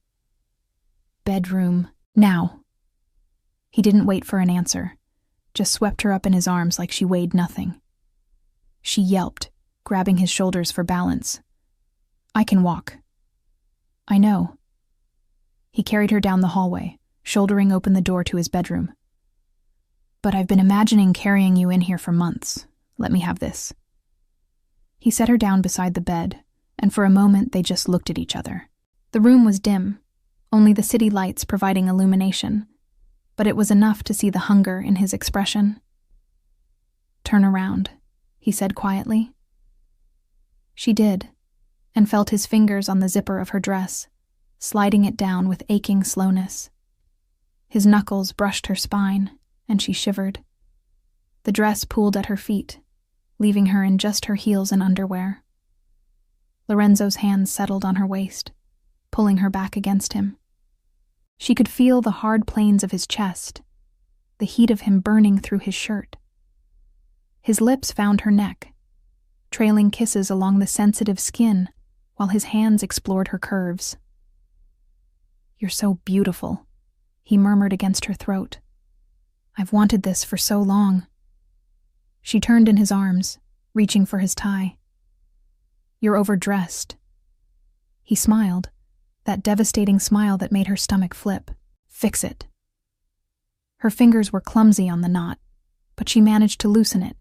"Bedroom, now." He didn't wait for an answer, just swept her up in his arms like she weighed nothing. She yelped, grabbing his shoulders for balance. "I can walk." "I know." He carried her down the hallway, shouldering open the door to his bedroom. "But I've been imagining carrying you in here for months. Let me have this." He set her down beside the bed, and for a moment they just looked at each other. The room was dim, only the city lights providing illumination, but it was enough to see the hunger in his expression. "Turn around," he said quietly. She did, and felt his fingers on the zipper of her dress, sliding it down with aching slowness. His knuckles brushed her spine, and she shivered. The dress pooled at her feet, leaving her in just her heels and underwear. Lorenzo's hands settled on her waist, pulling her back against him. She could feel the hard planes of his chest, the heat of him burning through his shirt. His lips found her neck, trailing kisses along the sensitive skin while his hands explored her curves. "You're so beautiful," he murmured against her throat. "I've wanted this for so long." She turned in his arms, reaching for his tie. "You're overdressed." He smiled, that devastating smile that made her stomach flip. "Fix it." Her fingers were clumsy on the knot, but she managed to loosen it,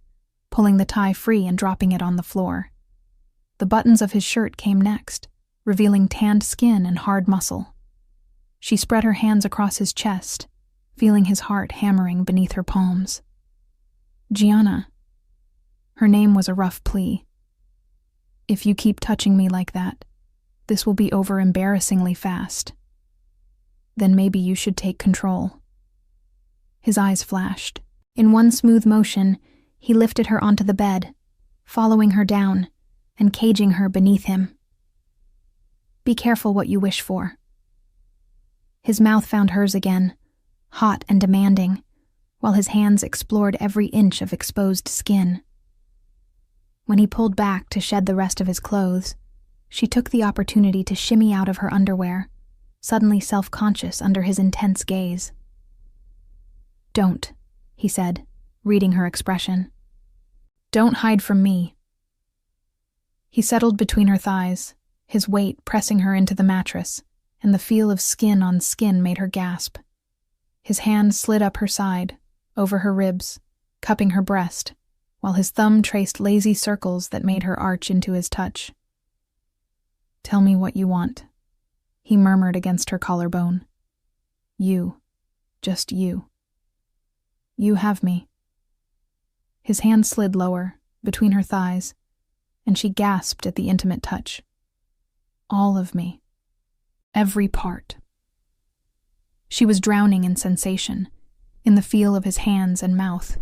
pulling the tie free and dropping it on the floor. The buttons of his shirt came next, revealing tanned skin and hard muscle. She spread her hands across his chest, feeling his heart hammering beneath her palms. "Gianna." Her name was a rough plea. "If you keep touching me like that, this will be over embarrassingly fast. Then maybe you should take control." His eyes flashed. In one smooth motion, He lifted her onto the bed, following her down and caging her beneath him. Be careful what you wish for. His mouth found hers again, hot and demanding, while his hands explored every inch of exposed skin. When he pulled back to shed the rest of his clothes, she took the opportunity to shimmy out of her underwear, suddenly self-conscious under his intense gaze. Don't, he said, reading her expression. Don't hide from me. He settled between her thighs, his weight pressing her into the mattress, and the feel of skin on skin made her gasp. His hand slid up her side, over her ribs, cupping her breast, while his thumb traced lazy circles that made her arch into his touch. Tell me what you want, he murmured against her collarbone. You, just you. You have me. His hand slid lower, between her thighs, and she gasped at the intimate touch. All of me. Every part. She was drowning in sensation, in the feel of his hands and mouth,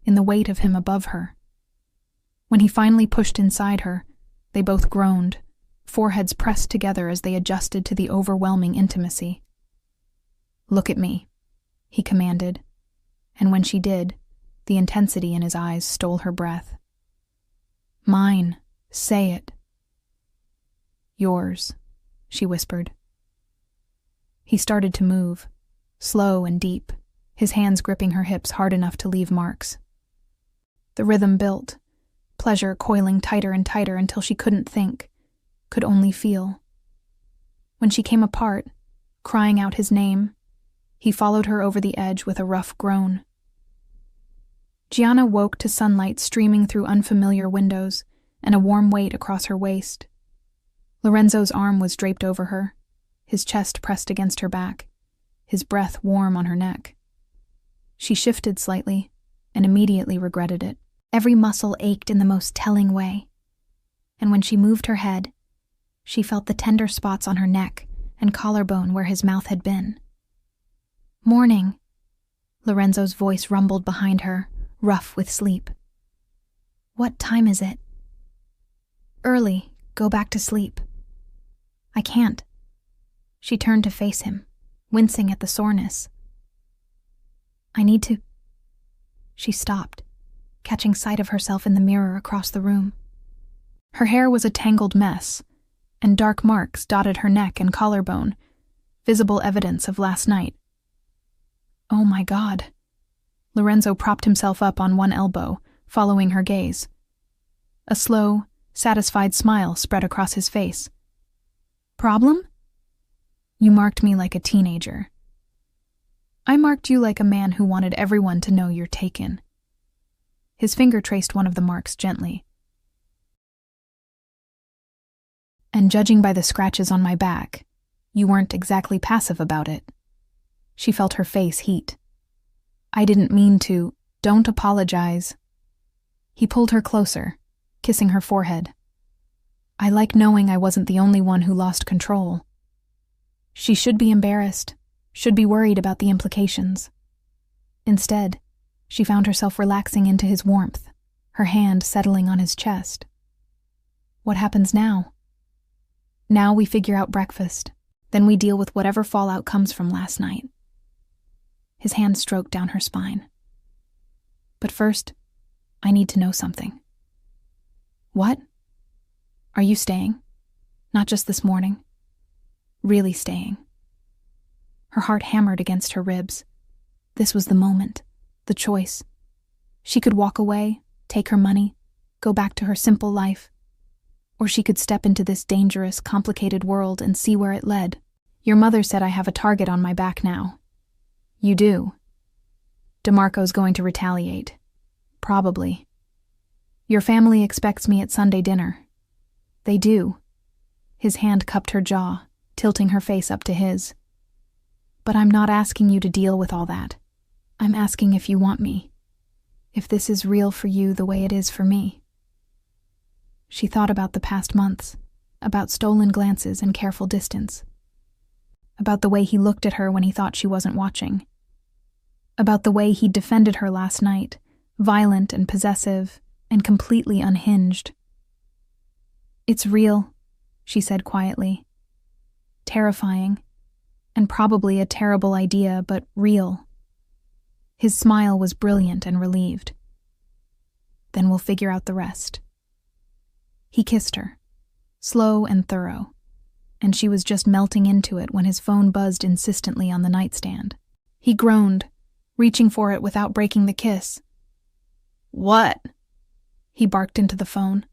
in the weight of him above her. When he finally pushed inside her, they both groaned, foreheads pressed together as they adjusted to the overwhelming intimacy. Look at me, he commanded, and when she did, the intensity in his eyes stole her breath. Mine, say it. Yours, she whispered. He started to move, slow and deep, his hands gripping her hips hard enough to leave marks. The rhythm built, pleasure coiling tighter and tighter until she couldn't think, could only feel. When she came apart, crying out his name, he followed her over the edge with a rough groan. Gianna woke to sunlight streaming through unfamiliar windows and a warm weight across her waist. Lorenzo's arm was draped over her, his chest pressed against her back, his breath warm on her neck. She shifted slightly and immediately regretted it. Every muscle ached in the most telling way, and when she moved her head, she felt the tender spots on her neck and collarbone where his mouth had been. Morning, Lorenzo's voice rumbled behind her, rough with sleep. What time is it? Early, go back to sleep. I can't. She turned to face him, wincing at the soreness. I need to... She stopped, catching sight of herself in the mirror across the room. Her hair was a tangled mess, and dark marks dotted her neck and collarbone, visible evidence of last night. Oh my God. Lorenzo propped himself up on one elbow, following her gaze. A slow, satisfied smile spread across his face. Problem? You marked me like a teenager. I marked you like a man who wanted everyone to know you're taken. His finger traced one of the marks gently. And judging by the scratches on my back, you weren't exactly passive about it. She felt her face heat. I didn't mean to. Don't apologize. He pulled her closer, kissing her forehead. I like knowing I wasn't the only one who lost control. She should be embarrassed, should be worried about the implications. Instead, she found herself relaxing into his warmth, her hand settling on his chest. What happens now? Now we figure out breakfast, then we deal with whatever fallout comes from last night. His hand stroked down her spine. But first, I need to know something. What? Are you staying? Not just this morning. Really staying. Her heart hammered against her ribs. This was the moment, the choice. She could walk away, take her money, go back to her simple life. Or she could step into this dangerous, complicated world and see where it led. Your mother said I have a target on my back now. You do. DeMarco's going to retaliate. Probably. Your family expects me at Sunday dinner. They do. His hand cupped her jaw, tilting her face up to his. But I'm not asking you to deal with all that. I'm asking if you want me. If this is real for you the way it is for me. She thought about the past months, about stolen glances and careful distance. About the way he looked at her when he thought she wasn't watching. About the way he'd defended her last night, violent and possessive, and completely unhinged. "It's real," she said quietly. "Terrifying, and probably a terrible idea, but real." His smile was brilliant and relieved. "Then we'll figure out the rest." He kissed her, slow and thorough, and she was just melting into it when his phone buzzed insistently on the nightstand. He groaned, reaching for it without breaking the kiss. "What?" he barked into the phone.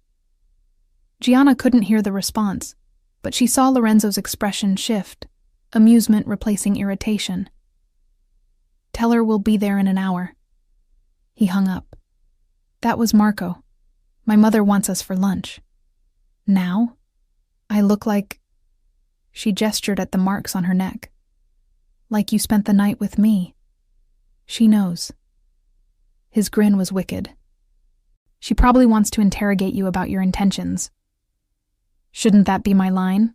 Gianna couldn't hear the response, but she saw Lorenzo's expression shift, amusement replacing irritation. "Tell her we'll be there in an hour." He hung up. "That was Marco. My mother wants us for lunch." "Now? I look like—" She gestured at the marks on her neck. "Like you spent the night with me." "She knows." His grin was wicked. "She probably wants to interrogate you about your intentions." "Shouldn't that be my line?"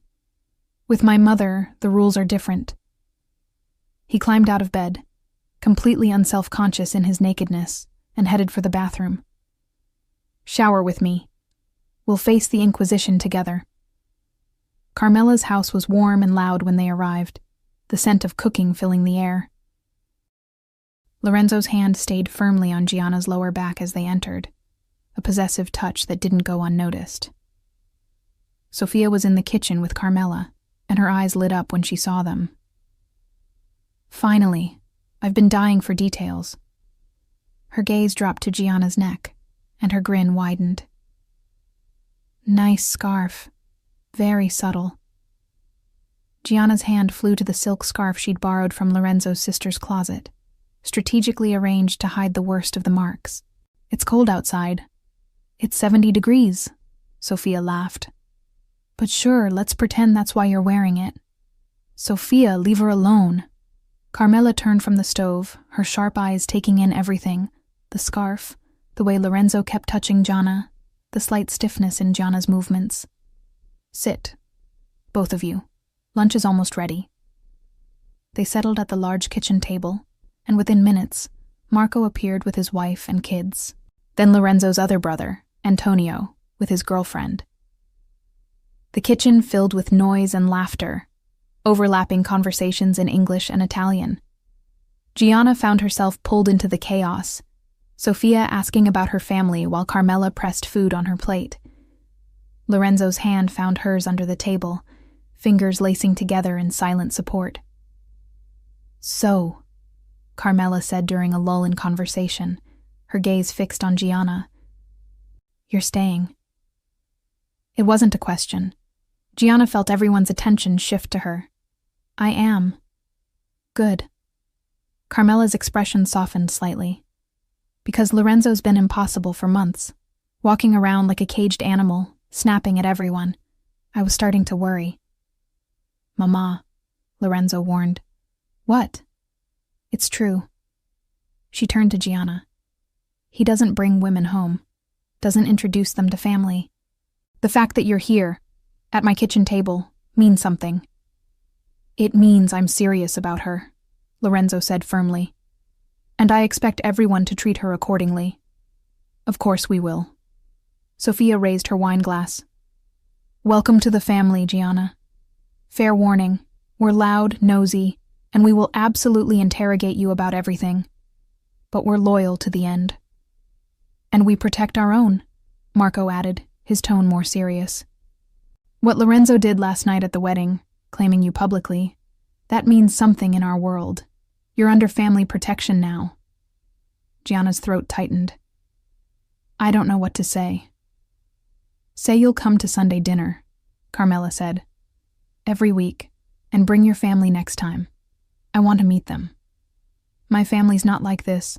"With my mother, the rules are different." He climbed out of bed, completely unself-conscious in his nakedness, and headed for the bathroom. "Shower with me. We'll face the Inquisition together." Carmela's house was warm and loud when they arrived, the scent of cooking filling the air. Lorenzo's hand stayed firmly on Gianna's lower back as they entered, a possessive touch that didn't go unnoticed. Sophia was in the kitchen with Carmela, and her eyes lit up when she saw them. "Finally, I've been dying for details." Her gaze dropped to Gianna's neck, and her grin widened. "Nice scarf. Very subtle." Gianna's hand flew to the silk scarf she'd borrowed from Lorenzo's sister's closet, strategically arranged to hide the worst of the marks. "It's cold outside." "It's 70 degrees, Sophia laughed. "But sure, let's pretend that's why you're wearing it." "Sophia, leave her alone." Carmela turned from the stove, her sharp eyes taking in everything, the scarf, the way Lorenzo kept touching Gianna, the slight stiffness in Gianna's movements. "Sit. Both of you. Lunch is almost ready." They settled at the large kitchen table, and within minutes, Marco appeared with his wife and kids. Then Lorenzo's other brother, Antonio, with his girlfriend. The kitchen filled with noise and laughter, overlapping conversations in English and Italian. Gianna found herself pulled into the chaos, Sophia asking about her family while Carmela pressed food on her plate. Lorenzo's hand found hers under the table, fingers lacing together in silent support. "So," Carmela said during a lull in conversation, her gaze fixed on Gianna, "you're staying." It wasn't a question. Gianna felt everyone's attention shift to her. "I am." "Good." Carmela's expression softened slightly. "Because Lorenzo's been impossible for months, walking around like a caged animal, snapping at everyone. I was starting to worry." "Mama," Lorenzo warned. "What?" "It's true." She turned to Gianna. "He doesn't bring women home, doesn't introduce them to family. The fact that you're here, at my kitchen table, means something." "It means I'm serious about her," Lorenzo said firmly. "And I expect everyone to treat her accordingly." "Of course we will." Sophia raised her wine glass. "Welcome to the family, Gianna. Fair warning, we're loud, nosy, and we will absolutely interrogate you about everything. But we're loyal to the end." "And we protect our own," Marco added, his tone more serious. "What Lorenzo did last night at the wedding, claiming you publicly, that means something in our world. You're under family protection now." Gianna's throat tightened. "I don't know what to say." "Say you'll come to Sunday dinner," Carmela said. "Every week, and bring your family next time. I want to meet them. My family's not like this."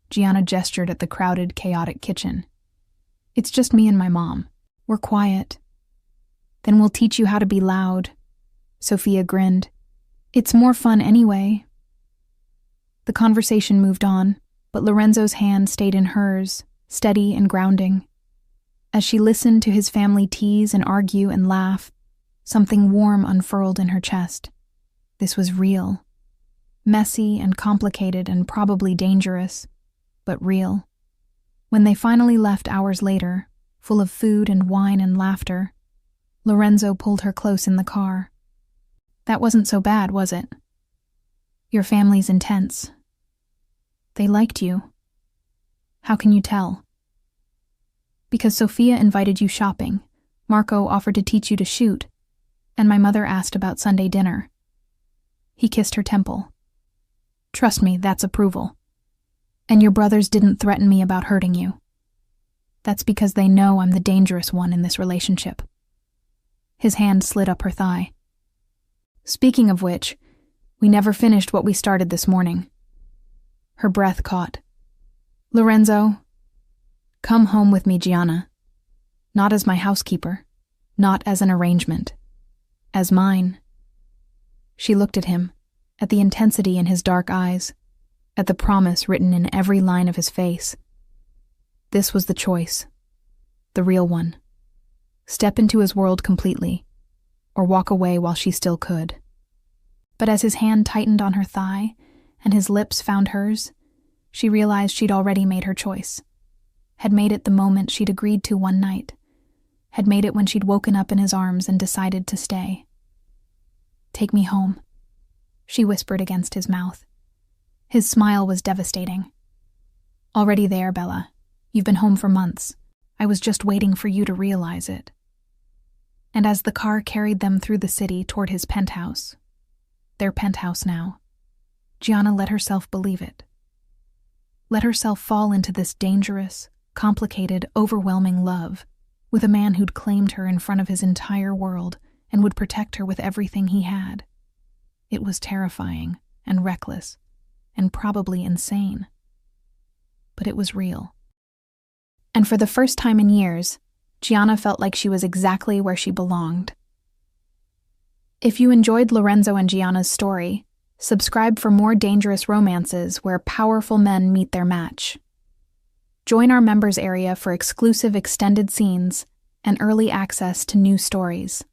Gianna gestured at the crowded, chaotic kitchen. "It's just me and my mom. We're quiet." "Then we'll teach you how to be loud." Sophia grinned. "It's more fun anyway." The conversation moved on, but Lorenzo's hand stayed in hers, steady and grounding. As she listened to his family tease and argue and laugh, something warm unfurled in her chest. This was real. Messy and complicated and probably dangerous, but real. When they finally left hours later, full of food and wine and laughter, Lorenzo pulled her close in the car. "That wasn't so bad, was it? Your family's intense. They liked you. How can you tell?" "Because Sophia invited you shopping, Marco offered to teach you to shoot, and my mother asked about Sunday dinner." He kissed her temple. "Trust me, that's approval. And your brothers didn't threaten me about hurting you. That's because they know I'm the dangerous one in this relationship." His hand slid up her thigh. "Speaking of which, we never finished what we started this morning." Her breath caught. "Lorenzo, come home with me, Gianna. Not as my housekeeper, not as an arrangement. As mine." She looked at him, at the intensity in his dark eyes, at the promise written in every line of his face. This was the choice, the real one. Step into his world completely, or walk away while she still could. But as his hand tightened on her thigh and his lips found hers, she realized she'd already made her choice. Had made it the moment she'd agreed to one night. Had made it when she'd woken up in his arms and decided to stay. "Take me home," she whispered against his mouth. His smile was devastating. "Already there, Bella. You've been home for months. I was just waiting for you to realize it." And as the car carried them through the city toward his penthouse, their penthouse now, Gianna let herself believe it. Let herself fall into this dangerous, complicated, overwhelming love with a man who'd claimed her in front of his entire world and would protect her with everything he had. It was terrifying and reckless and probably insane. But it was real. And for the first time in years, Gianna felt like she was exactly where she belonged. If you enjoyed Lorenzo and Gianna's story, subscribe for more dangerous romances where powerful men meet their match. Join our members area for exclusive extended scenes and early access to new stories.